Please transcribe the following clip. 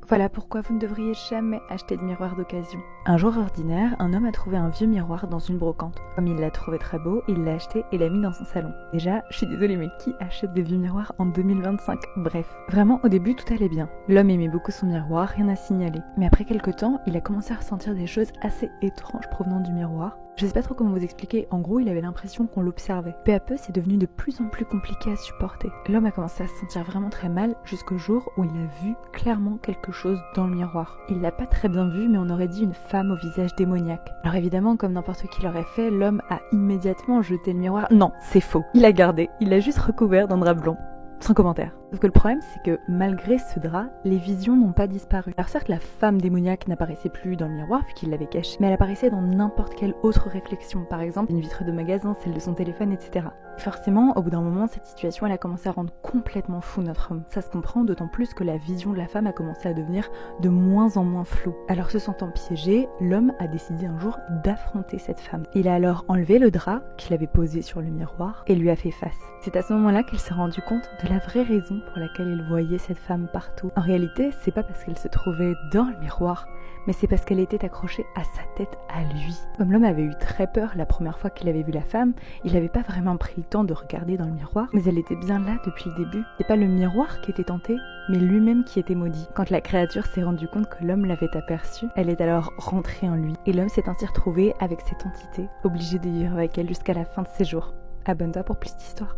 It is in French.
Voilà pourquoi vous ne devriez jamais acheter de miroir d'occasion. Un jour ordinaire, un homme a trouvé un vieux miroir dans une brocante. Comme il l'a trouvé très beau, il l'a acheté et l'a mis dans son salon. Déjà, je suis désolée, mais qui achète des vieux miroirs en 2025? Bref, vraiment au début tout allait bien. L'homme aimait beaucoup son miroir, rien à signaler. Mais après quelques temps, il a commencé à ressentir des choses assez étranges provenant du miroir. Je sais pas trop comment vous expliquer, en gros il avait l'impression qu'on l'observait. Peu à peu c'est devenu de plus en plus compliqué à supporter. L'homme a commencé à se sentir vraiment très mal jusqu'au jour où il a vu clairement quelque chose dans le miroir. Il l'a pas très bien vu mais on aurait dit une femme au visage démoniaque. Alors évidemment comme n'importe qui l'aurait fait, l'homme a immédiatement jeté le miroir. Non, c'est faux. Il l'a gardé, il l'a juste recouvert d'un drap blanc. Sans commentaire. Sauf que le problème, c'est que malgré ce drap, les visions n'ont pas disparu. Alors certes, la femme démoniaque n'apparaissait plus dans le miroir vu qu'il l'avait caché, mais elle apparaissait dans n'importe quelle autre réflexion. Par exemple, une vitre de magasin, celle de son téléphone, etc. Et forcément, au bout d'un moment, cette situation, elle a commencé à rendre complètement fou notre homme. Ça se comprend d'autant plus que la vision de la femme a commencé à devenir de moins en moins floue. Alors se sentant piégé, l'homme a décidé un jour d'affronter cette femme. Il a alors enlevé le drap qu'il avait posé sur le miroir et lui a fait face. C'est à ce moment-là qu'il s'est rendu compte de la vraie raison pour laquelle il voyait cette femme partout. En réalité, c'est pas parce qu'elle se trouvait dans le miroir, mais c'est parce qu'elle était accrochée à sa tête à lui. Comme l'homme avait eu très peur la première fois qu'il avait vu la femme, il n'avait pas vraiment pris le temps de regarder dans le miroir, mais elle était bien là depuis le début. C'est pas le miroir qui était tenté, mais lui-même qui était maudit. Quand la créature s'est rendue compte que l'homme l'avait aperçue, elle est alors rentrée en lui, et l'homme s'est ainsi retrouvé avec cette entité, obligé de vivre avec elle jusqu'à la fin de ses jours. Abonne-toi pour plus d'histoires.